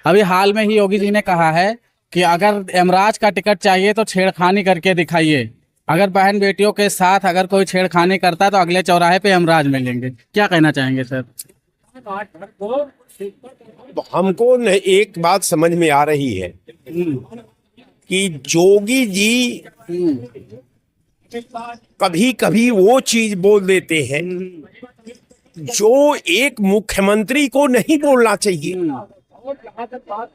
अभी हाल में ही योगी जी ने कहा है कि अगर यमराज का टिकट चाहिए तो छेड़खानी करके दिखाइए। अगर बहन बेटियों के साथ अगर कोई छेड़खानी करता है तो अगले चौराहे पे यमराज मिलेंगे। क्या कहना चाहेंगे सर? हमको एक बात समझ में आ रही है कि जोगी जी कभी कभी वो चीज बोल देते हैं जो एक मुख्यमंत्री को नहीं बोलना चाहिए।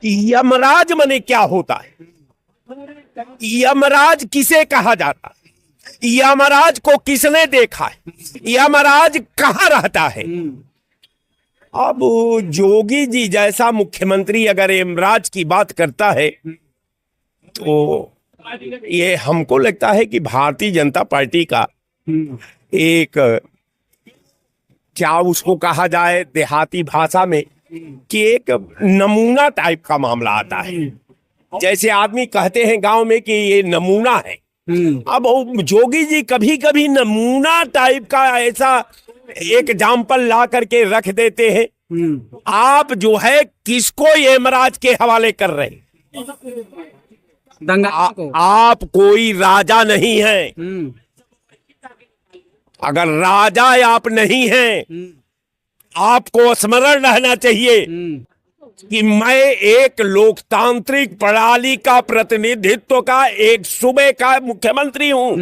यमराज माने क्या होता है? यमराज किसे कहा जाता है? यमराज को किसने देखा है? यमराज कहाँ रहता है? अब जोगी जी जैसा मुख्यमंत्री अगर यमराज की बात करता है तो ये हमको लगता है कि भारतीय जनता पार्टी का एक, क्या उसको कहा जाए देहाती भाषा में, कि एक नमूना टाइप का मामला आता है। जैसे आदमी कहते हैं गांव में कि ये नमूना है। अब जोगी जी कभी कभी नमूना टाइप का ऐसा एक एग्जाम्पल ला करके रख देते हैं। आप जो है किसको यमराज के हवाले कर रहे हैं? आप कोई राजा नहीं है। अगर राजा आप नहीं हैं, आपको स्मरण रहना चाहिए कि मैं एक लोकतांत्रिक प्रणाली का प्रतिनिधित्व का एक सूबे का मुख्यमंत्री हूं।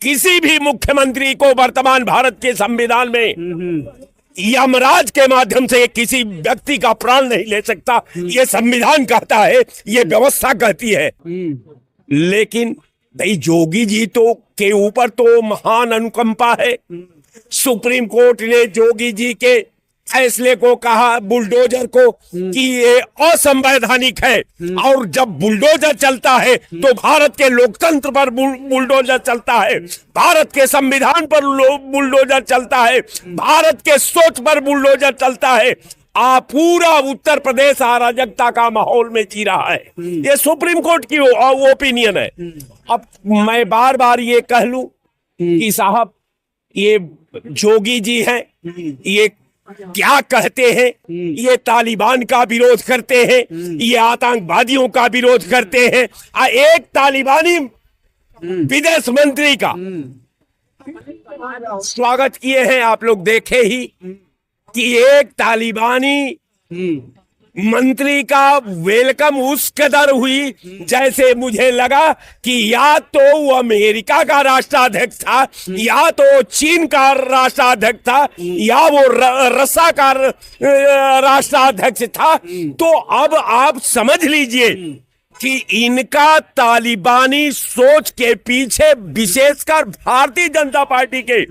किसी भी मुख्यमंत्री को वर्तमान भारत के संविधान में यमराज के माध्यम से किसी व्यक्ति का प्राण नहीं ले सकता। ये संविधान कहता है, ये व्यवस्था कहती है। लेकिन भाई जोगी जी तो के ऊपर तो महान अनुकंपा है। सुप्रीम कोर्ट ने जोगी जी के फैसले को कहा, बुलडोजर को, कि ये असंवैधानिक है। और जब बुलडोजर चलता है तो भारत के लोकतंत्र पर बुलडोजर चलता है, भारत के संविधान पर बुलडोजर चलता है, भारत के सोच पर बुलडोजर चलता है। पूरा उत्तर प्रदेश अराजकता का माहौल में जी रहा है। ये सुप्रीम कोर्ट की ओपिनियन है। अब मैं बार बार ये कह लूं कि साहब ये जोगी जी हैं, ये क्या कहते हैं? ये तालिबान का विरोध करते हैं, ये आतंकवादियों का विरोध करते हैं। एक तालिबानी विदेश मंत्री का स्वागत किए हैं, आप लोग देखे ही कि एक तालिबानी मंत्री का वेलकम उस कदर हुई जैसे मुझे लगा कि या तो वो अमेरिका का राष्ट्राध्यक्ष था, या तो चीन का राष्ट्राध्यक्ष था, या वो रसा का राष्ट्राध्यक्ष था। तो अब आप समझ लीजिए कि इनका तालिबानी सोच के पीछे विशेषकर भारतीय जनता पार्टी के